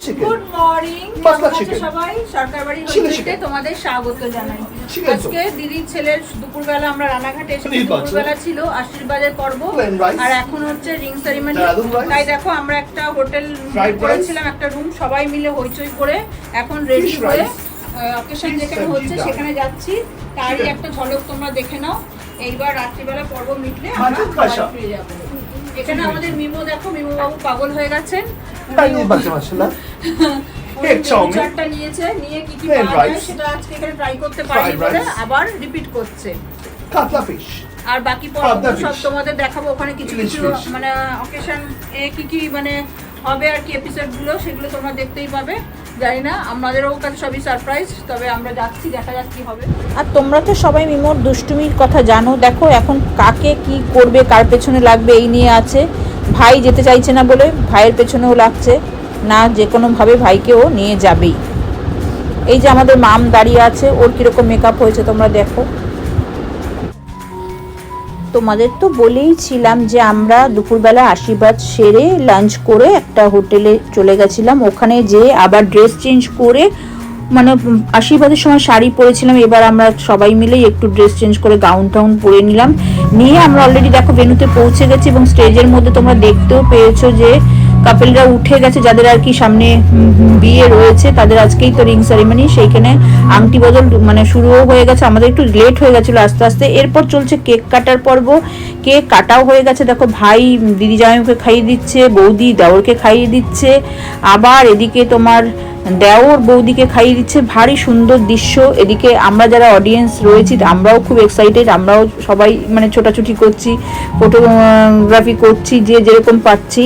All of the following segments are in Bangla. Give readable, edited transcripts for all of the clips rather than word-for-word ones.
গুড মর্নিং, সবাই সরকার বাড়ি হইতে তোমাদের স্বাগত জানাই। আজকে দিদির ছেলের দুপুরবেলা আমরা রানাঘাটে এসেছি। দুপুরবেলা ছিল আশীর্বাদের পর্ব, আর এখন হচ্ছে রিং সেরিমনি। তাই দেখো আমরা একটা হোটেল করেছিলাম, একটা রুম, সবাই মিলে হইচই করে এখন রেডি হয়ে অকেশন যেখানে হচ্ছে সেখানে যাচ্ছি। তারই একটা ঝলক তোমরা দেখে নাও। এইবার রাত্রিবেলা পর্ব মিটলে আমরা ফিরে যাবো। এখানে আমাদের মিমো দেখো, মিমো বাবু পাগল হয়ে গেছেন। চারটা নিয়েছে, নিয়ে কি কি পাওয়া যায় সেটা আজকে এখানে ট্রাই করতে পারি বলে আবার রিপিট করছে। কাতলা ফিশ আর বাকি পর্বগুলো সব তোমাদের দেখাবো। ওখানে কিছু কিছু মানে অকেশন এ কি কি মানে হবে আর কি এপিসোড গুলো, সেগুলো তোমরা দেখতেই পাবে। জানি না, আমাদেরও কাছে সবই সারপ্রাইজ। তবে আমরা যাচ্ছি, দেখা যাক কি হবে। আর তোমরা তো সবাই মিমোর দুষ্টুমির কথা জানো। দেখো এখন কাকে কি করবে, কার পেছনে লাগবে এই নিয়ে আছে। ভাই যেতে চাইছে না বলে ভাইয়ের পেছনেও লাগছে না, যে কোনোভাবে ভাইকেও নিয়ে যাবেই। এই যে আমাদের মাম দাঁড়িয়ে আছে, ওর কীরকম মেকআপ হয়েছে তোমরা দেখো। তোমাদের তো বলেই ছিলাম যে আমরা দুপুরবেলা আশীর্বাদ সেরে লাঞ্চ করে একটা হোটেলে চলে গেছিলাম। ওখানে যে আবার ড্রেস চেঞ্জ করে, মানে আশীর্বাদের সময় শাড়ি পরেছিলাম, এবার আমরা সবাই মিলেই একটু ড্রেস চেঞ্জ করে গাউন টাউন পরে নিলাম। নিয়ে আমরা অলরেডি দেখো ভেন্যুতে পৌঁছে গেছি, এবং স্টেজের মধ্যে তোমরা দেখতেও পেয়েছো যে কাপেলরা উঠে গেছে, যাদের আর কি সামনে বিয়ে রয়েছে তাদের আজকেই তো রিং সেরিমনি। সেইখানে আংটি বদল মানে শুরুও হয়ে গেছে। আমাদের একটু লেট হয়ে গেছিলো আস্তে আস্তে। এরপর চলছে কেক কাটার পর্ব। কেক কাটাও হয়ে গেছে, দেখো ভাই দিদি জামাইকে খাইয়ে দিচ্ছে, বৌদি দেওরকে খাইয়ে দিচ্ছে, আবার এদিকে তোমার দেওর বৌদিকে খাইয়ে দিচ্ছে। ভারী সুন্দর দৃশ্য। এদিকে আমরা যারা অডিয়েন্স রয়েছি আমরাও খুব এক্সাইটেড, আমরাও সবাই মানে ছোটাছুটি করছি, ফটোগ্রাফি করছি যে যেরকম পাচ্ছি।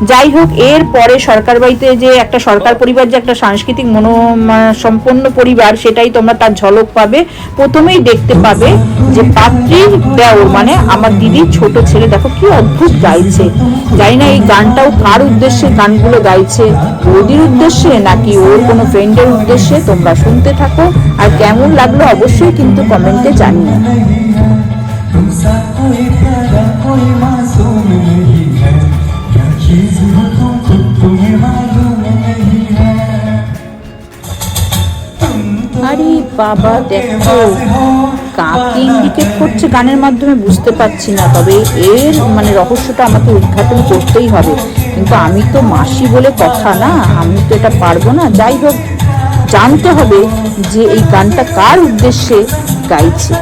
যাই হোক, এর পরে সরকার বাড়িতে যে একটা সরকার পরিবার, যে একটা সাংস্কৃতিক সম্পন্ন পরিবার, সেটাই তোমরা তার ঝলক পাবে। প্রথমেই দেখতে পাবে যে পাত্রীর দেওর মানে আমার দিদির ছোট ছেলে দেখো কি অদ্ভুত গাইছে। জানি না এই গানটাও কার উদ্দেশ্যে গানগুলো গাইছে, বৌদির উদ্দেশ্যে নাকি ওর কোনো ফ্রেন্ডের উদ্দেশ্যে। তোমরা শুনতে থাকো, আর কেমন লাগলো অবশ্যই কিন্তু কমেন্টে জানিও। আরে বাবা দেখো কাকে ইন্ডিকেট করছে গানের মাধ্যমে বুঝতে পারছি না, তবে এর মানে রহস্যটা আমাকে উদ্ঘাটন করতেই হবে। কিন্তু আমি তো মাসি বলে কথা না, আমি তো এটা পারবো না। যাই হোক, জানতে হবে যে এই গানটা কার উদ্দেশ্যে গাইছে।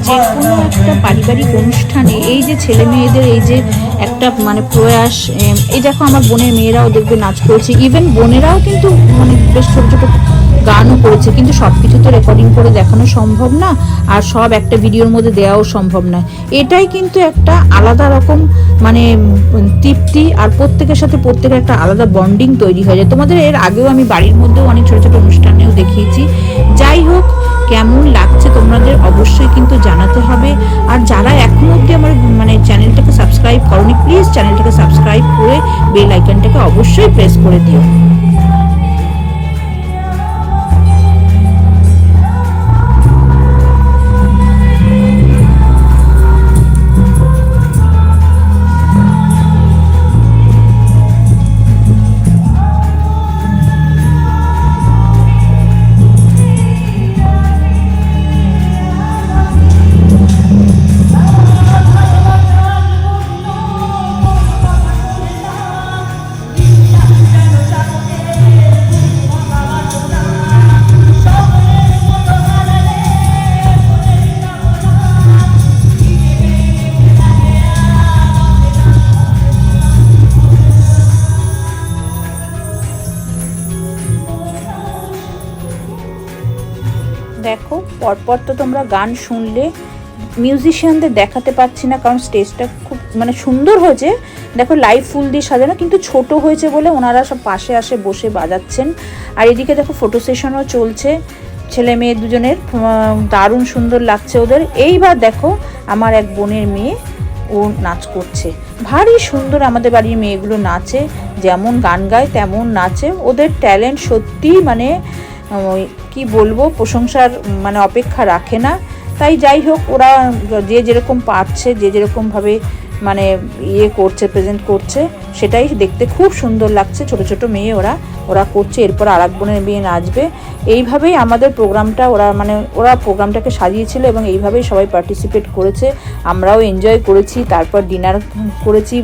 যে কোনো একটা পারিবারিক অনুষ্ঠানে এই যে ছেলে মেয়েদের এই যে একটা মানে প্রয়াস, এই দেখো আমার বোনের মেয়েরাও দেখবে নাচ করেছে, ইভেন বোনেরাও কিন্তু মানে বেশ ছোট ছোট গানও করেছে। কিন্তু সব কিছু তো রেকর্ডিং করে দেখানো সম্ভব না, আর সব একটা ভিডিওর মধ্যে দেওয়াও সম্ভব না। এটাই কিন্তু একটা আলাদা রকম মানে তৃপ্তি, আর প্রত্যেকের সাথে প্রত্যেকের একটা আলাদা বন্ডিং তৈরি হয়ে যায়। তোমাদের এর আগেও আমি বাড়ির মধ্যেও অনেক ছোট ছোট অনুষ্ঠানেও দেখিয়েছি। যাই হোক, কেমন লাগছে তোমাদের অবশ্যই কিন্তু জানাতে হবে। আর যারা এখনো অবধি আমার মানে চ্যানেলটাকে সাবস্ক্রাইব করোনি, প্লিজ চ্যানেলটাকে সাবস্ক্রাইব করে বেল আইকনটাকে অবশ্যই প্রেস করে দিও। দেখো পরপর তো তোমরা গান শুনলে, মিউজিশিয়ানদের দেখাতে পারছি না, কারণ স্টেজটা খুব মানে সুন্দর হয়েছে, দেখো লাইভ ফুল দিয়ে সাজানো, কিন্তু ছোট হয়েছে বলে ওনারা সব পাশে আসে বসে বাজাচ্ছেন। আর এদিকে দেখো ফটো সেশনও চলছে ছেলে মেয়ে দুজনের, দারুণ সুন্দর লাগছে ওদের। এইবার দেখো আমার এক বোনের মেয়ে, ও নাচ করছে, ভারী সুন্দর। আমাদের বাড়ির মেয়েগুলো নাচে, যেমন গান গায় তেমন নাচে, ওদের ট্যালেন্ট সত্যি মানে কি বলবো, প্রশংসার মানে অপেক্ষা রাখে না। তাই যাই হোক, ওরা যে যেরকম পারছে, যে যেরকমভাবে মানে করছে, প্রেজেন্ট করছে, সেটাই দেখতে খুব সুন্দর লাগছে। ছোট ছোট মেয়ে ওরা করছে, এরপর আর এক বোনের মেয়ে নাচবে। এইভাবেই আমাদের প্রোগ্রামটা ওরা প্রোগ্রামটাকে সাজিয়েছিল এবং এইভাবেই সবাই পার্টিসিপেট করেছে, আমরাও এনজয় করেছি। তারপর ডিনার করেছি,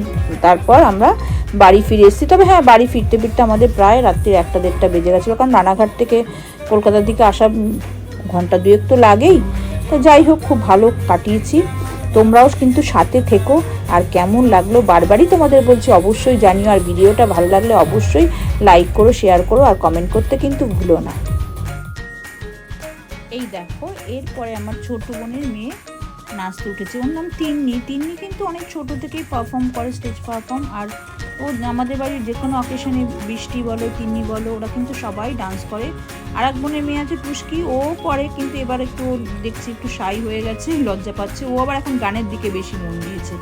তারপর আমরা বাড়ি ফিরে এসেছি। তবে হ্যাঁ, বাড়ি ফিরতে ফিরতে আমাদের প্রায় রাত্রির 1-1:30 বেজে গেছিলো, কারণ রানাঘাট থেকে কলকাতার দিকে আসা ঘন্টা 2 তো লাগেই। তো যাই হোক, খুব ভালো কাটিয়েছি। তোমরাও কিন্তু সাথে থেকো, আর কেমন লাগলো বারবারই তোমাদের বলছি অবশ্যই জানিও, আর ভিডিওটা ভালো লাগলে অবশ্যই লাইক করো, শেয়ার করো, আর কমেন্ট করতে কিন্তু ভুলো না। এই দেখো, এরপরে আমার ছোট বোনের মেয়ে নাচতে উঠেছে, ওর নাম তিন্নি। তিন্নি কিন্তু অনেক ছোট থেকেই পারফর্ম করে, স্টেজ পারফর্ম। আর ও আমাদের বাড়ির যে কোনো অকেশনে, বৃষ্টি বলো, তিন্নি বলো, ওরা কিন্তু সবাই ডান্স করে। আর এক বোনের মেয়ে আছে টুস্কি, ও পরে কিন্তু এবার একটু দেখছি একটু শাই হয়ে গেছে, লজ্জা পাচ্ছে। ও আবার এখন গানের দিকে বেশি মন দিয়েছে,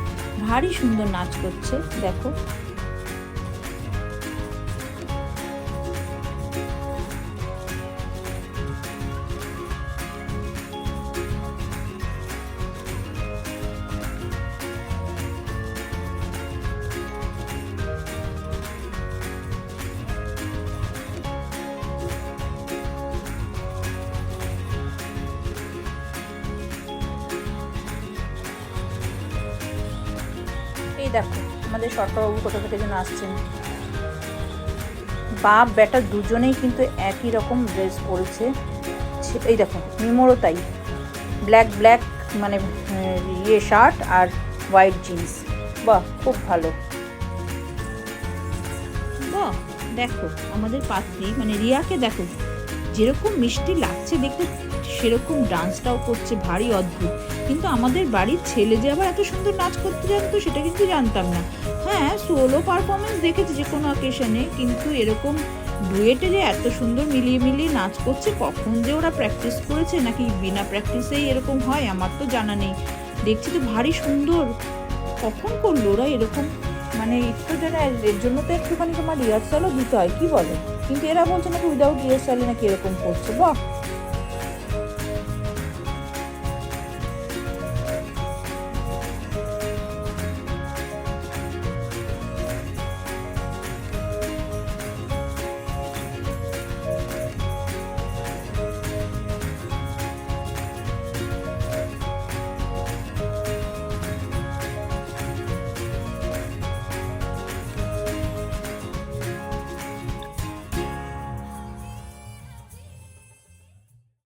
ভারী সুন্দর নাচ করছে দেখো। এই দেখো আমাদের সরকারবাবু কোথা থেকে যেন আসছেন, বাপ বেটা দুজনেই কিন্তু একই রকম ড্রেস পরেছে। এই দেখো মিমোরও তাই, ব্ল্যাক মানে শার্ট আর হোয়াইট জিন্স। বাহ, খুব ভালো। বাহ, দেখো আমাদের পাত্রী মানে রিয়াকে দেখো, যেরকম মিষ্টি লাগছে দেখতে, সেরকম ডান্সটাও করছে, ভারী অদ্ভুত। কিন্তু আমাদের বাড়ির ছেলে যে আবার এত সুন্দর নাচ করতে জানতো, সেটা কিন্তু জানতাম না। হ্যাঁ, সোলো পারফরমেন্স দেখেছি যে কোনো অকেশনে, কিন্তু এরকম ডুয়েটে যে এত সুন্দর মিলিয়ে নাচ করছে, কখন যে ওরা প্র্যাকটিস করেছে নাকি বিনা প্র্যাকটিসেই এরকম হয় আমার তো জানা নেই। দেখছি তো ভারী সুন্দর, কখন করলো ওরা এরকম, মানে একটু যেন এর জন্য তো একটুখানি তোমার রিহার্সালও দিতে হয়, কি বলে? কিন্তু এরা বলছে নাকি উইদাউট রিহার্সালে নাকি এরকম করছে। বাহ,